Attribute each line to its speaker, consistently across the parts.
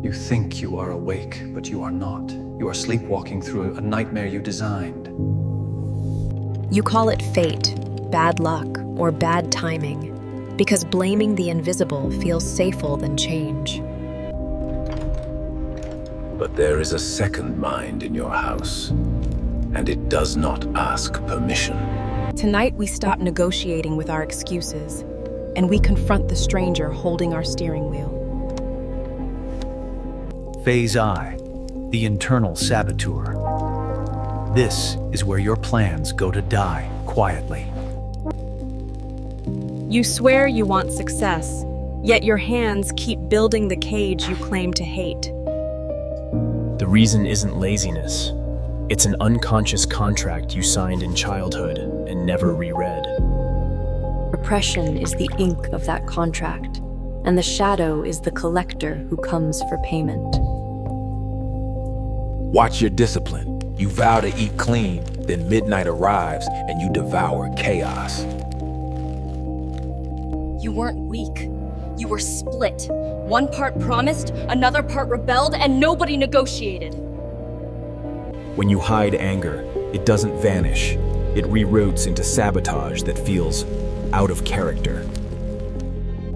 Speaker 1: You think you are awake, but you are not. You are sleepwalking through a nightmare you designed.
Speaker 2: You call it fate, bad luck, or bad timing, because blaming the invisible feels safer than change.
Speaker 3: But there is a second mind in your house, and it does not ask permission.
Speaker 2: Tonight we stop negotiating with our excuses, and we confront the stranger holding our steering wheel.
Speaker 4: Phase I, the internal saboteur. This is where your plans go to die quietly.
Speaker 2: You swear you want success, yet your hands keep building the cage you claim to hate.
Speaker 5: The reason isn't laziness. It's an unconscious contract you signed in childhood and never reread.
Speaker 2: Repression is the ink of that contract, and the shadow is the collector who comes for payment.
Speaker 6: Watch your discipline. You vow to eat clean, then midnight arrives and you devour chaos.
Speaker 7: You weren't weak. You were split. One part promised, another part rebelled, and nobody negotiated.
Speaker 5: When you hide anger, it doesn't vanish. It reroutes into sabotage that feels out of character.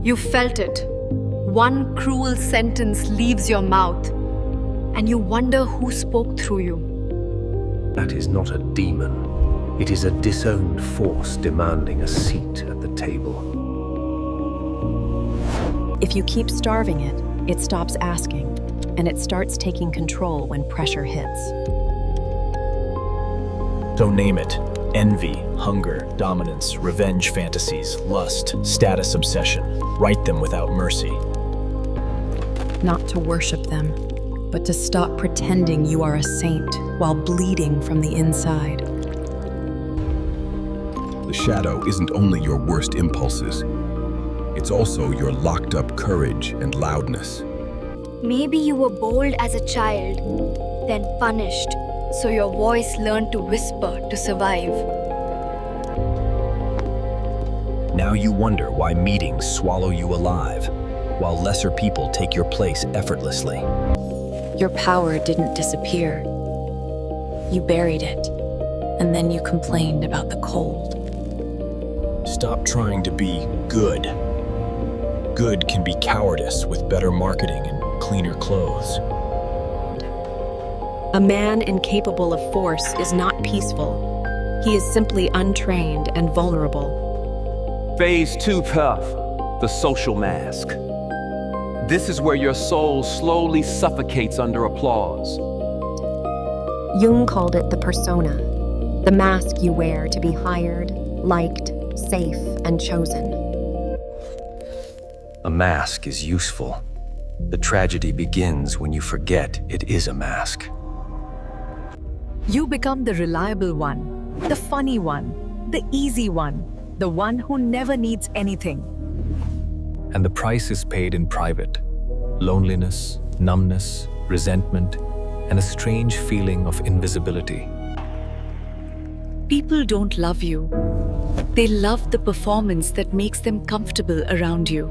Speaker 8: You felt it. One cruel sentence leaves your mouth, and you wonder who spoke through you.
Speaker 3: That is not a demon. It is a disowned force demanding a seat at the table.
Speaker 2: If you keep starving it, it stops asking, and it starts taking control when pressure hits.
Speaker 5: So name it: envy, hunger, dominance, revenge fantasies, lust, status obsession. Write them without mercy.
Speaker 2: Not to worship them, but to stop pretending you are a saint while bleeding from the inside.
Speaker 9: The shadow isn't only your worst impulses. It's also your locked-up courage and loudness.
Speaker 10: Maybe you were bold as a child, then punished, so your voice learned to whisper to survive.
Speaker 5: Now you wonder why meetings swallow you alive, while lesser people take your place effortlessly.
Speaker 2: Your power didn't disappear. You buried it, and then you complained about the cold.
Speaker 5: Stop trying to be good. Good can be cowardice with better marketing and cleaner clothes.
Speaker 2: A man incapable of force is not peaceful. He is simply untrained and vulnerable.
Speaker 11: Phase 2 tough, the social mask. This is where your soul slowly suffocates under applause.
Speaker 2: Jung called it the persona, the mask you wear to be hired, liked, safe, and chosen.
Speaker 1: A mask is useful. The tragedy begins when you forget it is a mask.
Speaker 8: You become the reliable one, the funny one, the easy one, the one who never needs anything.
Speaker 5: And the price is paid in private. Loneliness, numbness, resentment, and a strange feeling of invisibility.
Speaker 8: People don't love you. They love the performance that makes them comfortable around you.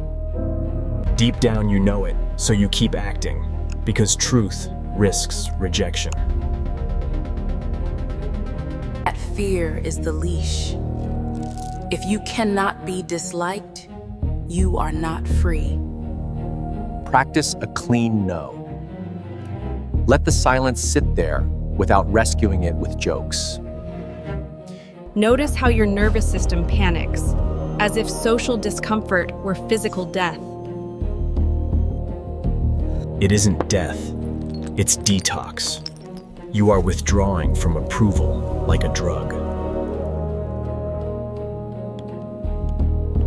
Speaker 5: Deep down you know it, so you keep acting, because truth risks rejection.
Speaker 12: That fear is the leash. If you cannot be disliked, you are not free.
Speaker 11: Practice a clean no. Let the silence sit there without rescuing it with jokes.
Speaker 7: Notice how your nervous system panics, as if social discomfort were physical death.
Speaker 5: It isn't death, it's detox. You are withdrawing from approval like a drug.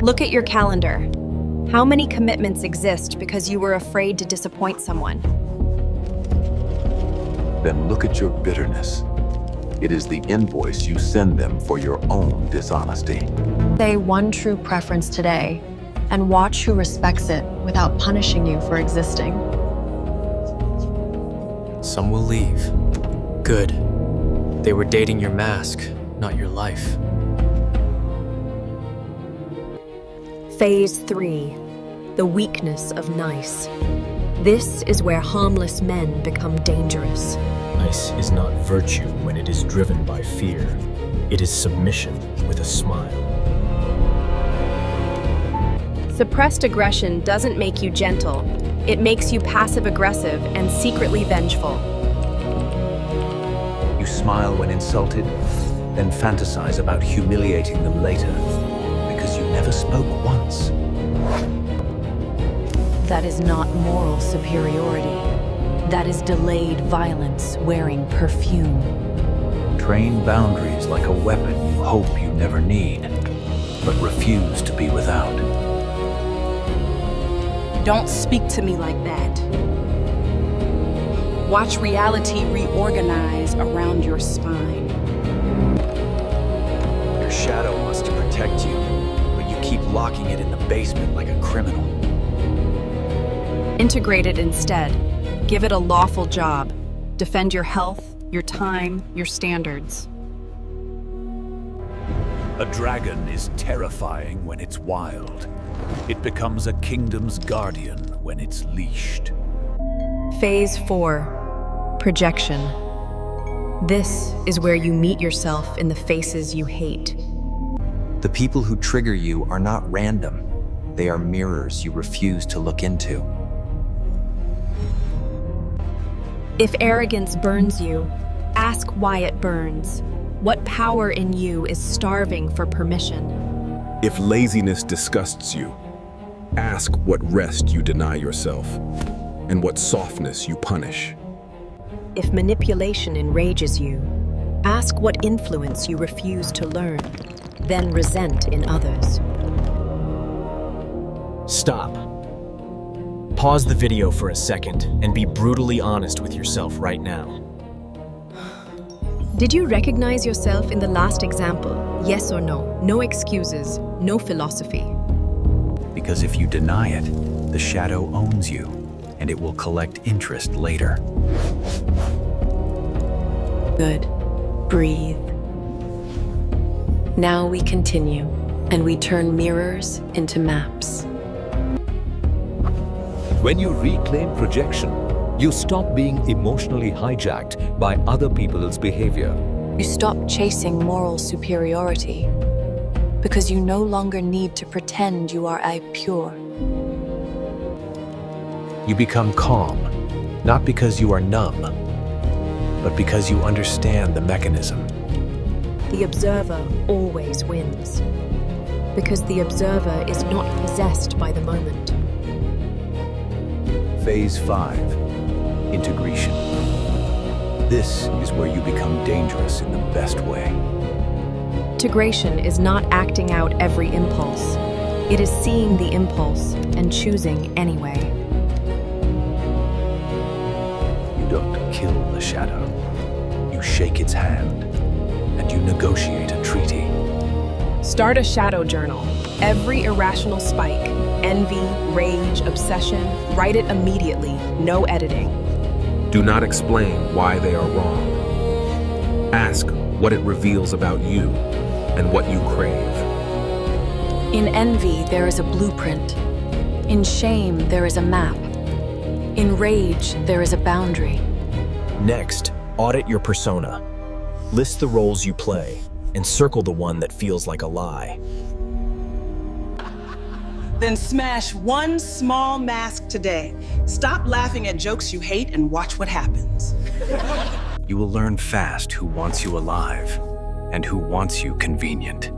Speaker 2: Look at your calendar. How many commitments exist because you were afraid to disappoint someone?
Speaker 6: Then look at your bitterness. It is the invoice you send them for your own dishonesty.
Speaker 13: Say one true preference today and watch who respects it without punishing you for existing.
Speaker 14: Some will leave. Good. They were dating your mask, not your life.
Speaker 2: Phase 3, the weakness of nice. This is where harmless men become dangerous.
Speaker 14: Nice is not virtue when it is driven by fear. It is submission with a smile.
Speaker 2: Suppressed aggression doesn't make you gentle. It makes you passive-aggressive and secretly vengeful.
Speaker 4: You smile when insulted, then fantasize about humiliating them later because you never spoke once.
Speaker 12: That is not moral superiority. That is delayed violence wearing perfume.
Speaker 4: Train boundaries like a weapon you hope you never need, but refuse to be without.
Speaker 12: Don't speak to me like that. Watch reality reorganize around your spine.
Speaker 4: Your shadow wants to protect you, but you keep locking it in the basement like a criminal.
Speaker 2: Integrate it instead. Give it a lawful job. Defend your health, your time, your standards.
Speaker 4: A dragon is terrifying when it's wild. It becomes a kingdom's guardian when it's leashed.
Speaker 2: Phase 4. Projection. This is where you meet yourself in the faces you hate.
Speaker 11: The people who trigger you are not random. They are mirrors you refuse to look into.
Speaker 2: If arrogance burns you, ask why it burns. What power in you is starving for permission?
Speaker 9: If laziness disgusts you, ask what rest you deny yourself and what softness you punish.
Speaker 2: If manipulation enrages you, ask what influence you refuse to learn, then resent in others.
Speaker 14: Stop. Pause the video for a second and be brutally honest with yourself right now.
Speaker 2: Did you recognize yourself in the last example? Yes or no? No excuses, no philosophy.
Speaker 4: Because if you deny it, the shadow owns you, and it will collect interest later.
Speaker 12: Good. Breathe. Now we continue, and we turn mirrors into maps.
Speaker 5: When you reclaim projection, you stop being emotionally hijacked by other people's behavior.
Speaker 12: You stop chasing moral superiority because you no longer need to pretend you are pure.
Speaker 1: You become calm, not because you are numb, but because you understand the mechanism.
Speaker 2: The observer always wins, because the observer is not possessed by the moment.
Speaker 4: Phase 5. Integration. This is where you become dangerous in the best way.
Speaker 2: Integration is not acting out every impulse. It is seeing the impulse and choosing anyway.
Speaker 4: You don't kill the shadow. You shake its hand, and you negotiate a treaty.
Speaker 15: Start a shadow journal. Every irrational spike, envy, rage, obsession, write it immediately, no editing.
Speaker 9: Do not explain why they are wrong. Ask what it reveals about you and what you crave.
Speaker 12: In envy, there is a blueprint. In shame, there is a map. In rage, there is a boundary.
Speaker 14: Next, audit your persona. List the roles you play and circle the one that feels like a lie.
Speaker 16: Then smash one small mask today. Stop laughing at jokes you hate and watch what happens.
Speaker 4: You will learn fast who wants you alive and who wants you convenient.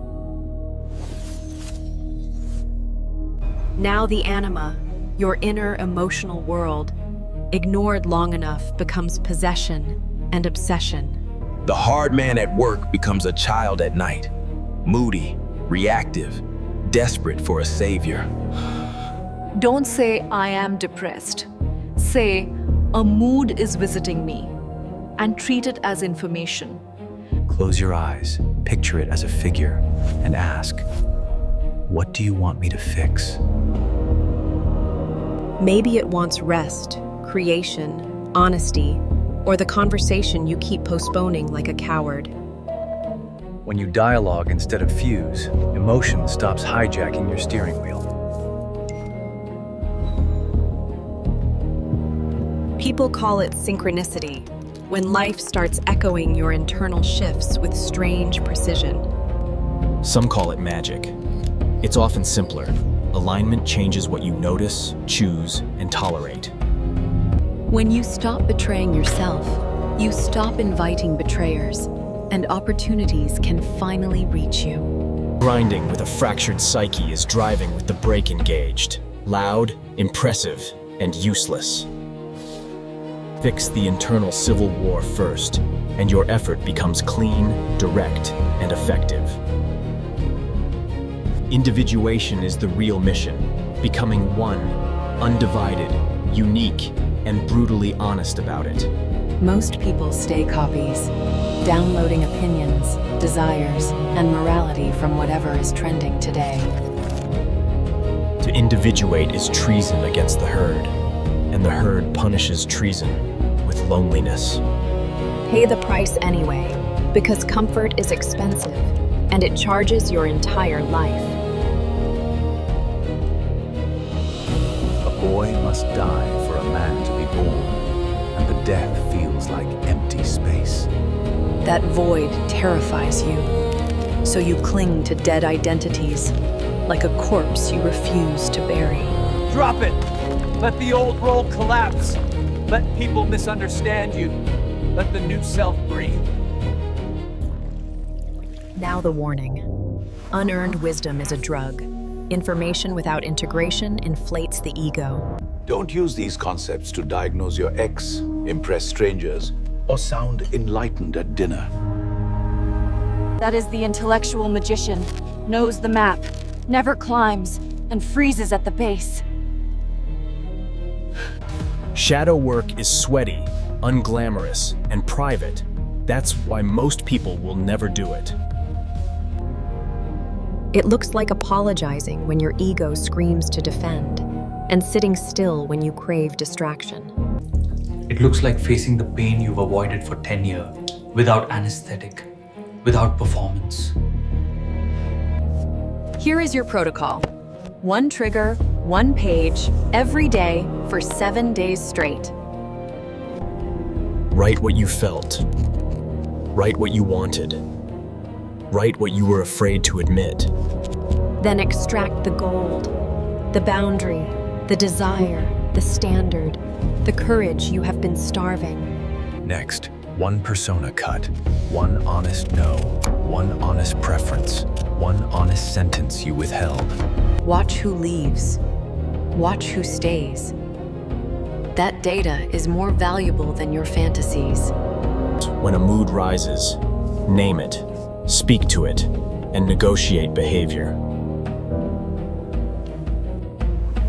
Speaker 2: Now the anima, your inner emotional world, ignored long enough, becomes possession and obsession.
Speaker 17: The hard man at work becomes a child at night, moody, reactive, desperate for a savior.
Speaker 8: Don't say, I am depressed. Say, a mood is visiting me, and treat it as information.
Speaker 4: Close your eyes, picture it as a figure, and ask, what do you want me to fix?
Speaker 2: Maybe it wants rest, creation, honesty, or the conversation you keep postponing like a coward.
Speaker 4: When you dialogue instead of fuse, emotion stops hijacking your steering wheel.
Speaker 2: People call it synchronicity, when life starts echoing your internal shifts with strange precision.
Speaker 14: Some call it magic. It's often simpler. Alignment changes what you notice, choose, and tolerate.
Speaker 12: When you stop betraying yourself, you stop inviting betrayers, and opportunities can finally reach you.
Speaker 14: Grinding with a fractured psyche is driving with the brake engaged. Loud, impressive, and useless. Fix the internal civil war first, and your effort becomes clean, direct, and effective. Individuation is the real mission, becoming one, undivided, unique, and brutally honest about it.
Speaker 12: Most people stay copies, downloading opinions, desires, and morality from whatever is trending today.
Speaker 14: To individuate is treason against the herd, and the herd punishes treason with loneliness.
Speaker 2: Pay the price anyway, because comfort is expensive, and it charges your entire life.
Speaker 3: A boy must die for a man to be born, and the death feels like empty space.
Speaker 12: That void terrifies you, so you cling to dead identities, like a corpse you refuse to bury.
Speaker 18: Drop it! Let the old role collapse. Let people misunderstand you. Let the new self breathe.
Speaker 2: Now the warning. Unearned wisdom is a drug. Information without integration inflates the ego.
Speaker 3: Don't use these concepts to diagnose your ex, impress strangers, or sound enlightened at dinner.
Speaker 7: That is the intellectual magician, knows the map, never climbs, and freezes at the base.
Speaker 14: Shadow work is sweaty, unglamorous, and private. That's why most people will never do it.
Speaker 2: It looks like apologizing when your ego screams to defend, and sitting still when you crave distraction.
Speaker 19: It looks like facing the pain you've avoided for 10 years, without anesthetic, without performance.
Speaker 12: Here is your protocol. 1 trigger, 1 page, every day for 7 days straight.
Speaker 14: Write what you felt. Write what you wanted. Write what you were afraid to admit.
Speaker 2: Then extract the gold, the boundary, the desire, the standard, the courage you have been starving.
Speaker 1: Next, one persona cut, one honest no, one honest preference, one honest sentence you withheld.
Speaker 12: Watch who leaves. Watch who stays. That data is more valuable than your fantasies.
Speaker 14: When a mood rises, name it, speak to it, and negotiate behavior.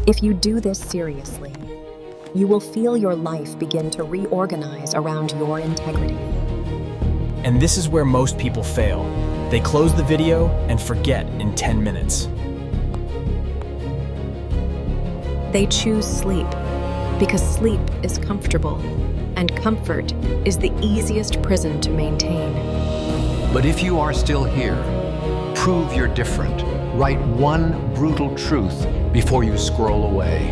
Speaker 2: If you do this seriously, you will feel your life begin to reorganize around your integrity.
Speaker 14: And this is where most people fail. They close the video and forget in 10 minutes.
Speaker 2: They choose sleep because sleep is comfortable, and comfort is the easiest prison to maintain.
Speaker 20: But if you are still here, prove you're different. Write one brutal truth before you scroll away.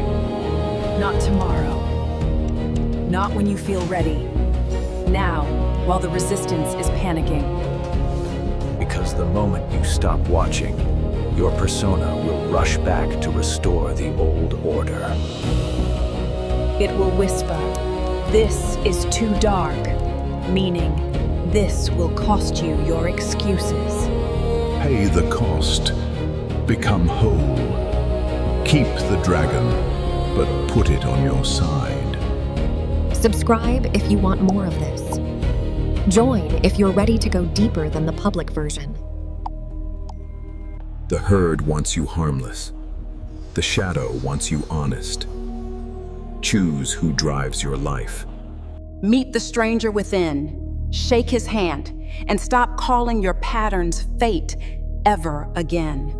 Speaker 12: Not tomorrow. Not when you feel ready. Now, while the resistance is panicking.
Speaker 1: Because the moment you stop watching, your persona will rush back to restore the old order.
Speaker 2: It will whisper, "This is too dark," meaning, this will cost you your excuses.
Speaker 21: Pay the cost. Become whole. Keep the dragon, but put it on your side.
Speaker 2: Subscribe if you want more of this. Join if you're ready to go deeper than the public version.
Speaker 9: The herd wants you harmless. The shadow wants you honest. Choose who drives your life.
Speaker 16: Meet the stranger within, shake his hand, and stop calling your patterns fate ever again.